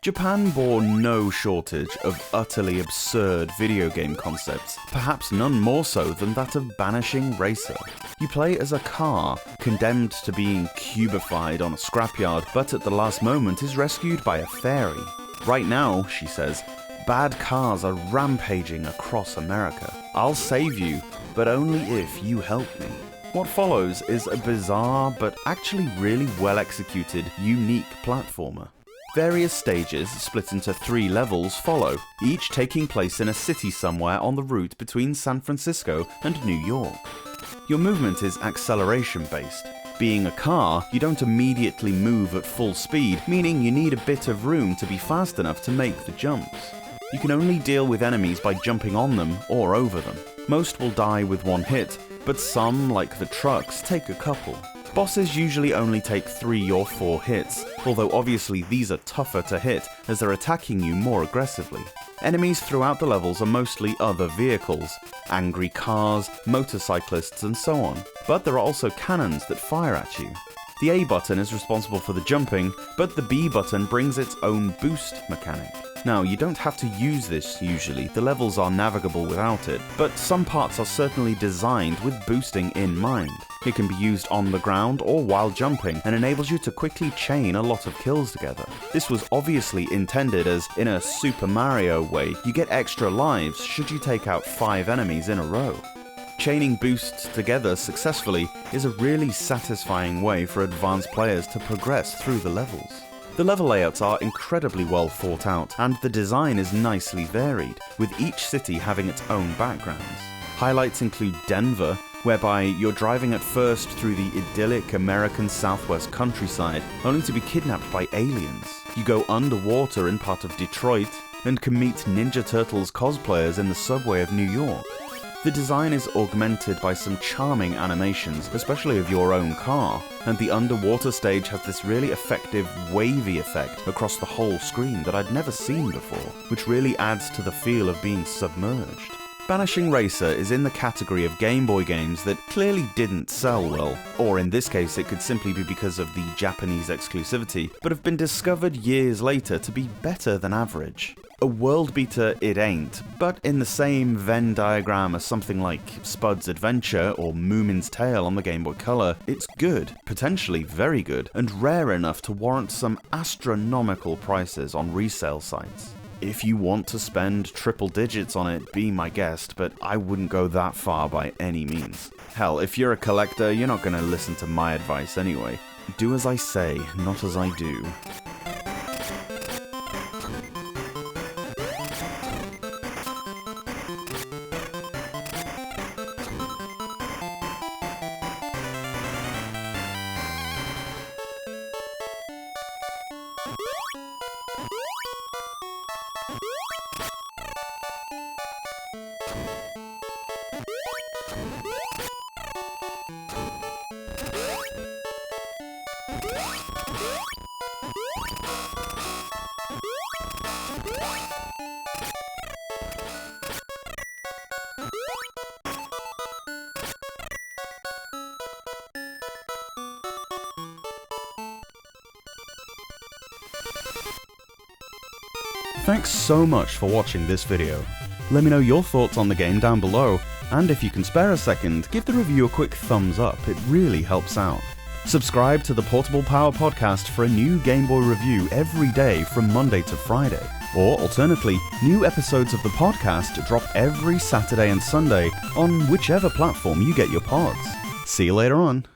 Japan bore no shortage of utterly absurd video game concepts, perhaps none more so than that of Banishing Racer. You play as a car, condemned to being cubified on a scrapyard, but at the last moment is rescued by a fairy. Right now, she says, bad cars are rampaging across America. I'll save you, but only if you help me. What follows is a bizarre but actually really well executed, unique platformer. Various stages, split into 3 levels, follow, each taking place in a city somewhere on the route between San Francisco and New York. Your movement is acceleration based. Being a car, you don't immediately move at full speed, meaning you need a bit of room to be fast enough to make the jumps. You can only deal with enemies by jumping on them or over them. Most will die with 1 hit, but some, like the trucks, take a couple. Bosses usually only take 3 or 4 hits, although obviously these are tougher to hit as they're attacking you more aggressively. Enemies throughout the levels are mostly other vehicles, angry cars, motorcyclists and so on, but there are also cannons that fire at you. The A button is responsible for the jumping, but the B button brings its own boost mechanic. Now, you don't have to use this usually, the levels are navigable without it, but some parts are certainly designed with boosting in mind. It can be used on the ground or while jumping, and enables you to quickly chain a lot of kills together. This was obviously intended as, in a Super Mario way, you get extra lives should you take out 5 enemies in a row. Chaining boosts together successfully is a really satisfying way for advanced players to progress through the levels. The level layouts are incredibly well thought out, and the design is nicely varied, with each city having its own backgrounds. Highlights include Denver, whereby you're driving at first through the idyllic American Southwest countryside, only to be kidnapped by aliens. You go underwater in part of Detroit, and can meet Ninja Turtles cosplayers in the subway of New York. The design is augmented by some charming animations, especially of your own car, and the underwater stage has this really effective wavy effect across the whole screen that I'd never seen before, which really adds to the feel of being submerged. Banishing Racer is in the category of Game Boy games that clearly didn't sell well, or in this case it could simply be because of the Japanese exclusivity, but have been discovered years later to be better than average. A world beater it ain't, but in the same Venn diagram as something like Spud's Adventure or Moomin's Tale on the Game Boy Color, it's good, potentially very good, and rare enough to warrant some astronomical prices on resale sites. If you want to spend triple digits on it, be my guest, but I wouldn't go that far by any means. Hell, if you're a collector, you're not gonna listen to my advice anyway. Do as I say, not as I do. Thanks so much for watching this video. Let me know your thoughts on the game down below, and if you can spare a second, give the review a quick thumbs up, it really helps out. Subscribe to the Portable Power Podcast for a new Game Boy review every day from Monday to Friday. Or alternately, new episodes of the podcast drop every Saturday and Sunday on whichever platform you get your pods. See you later on.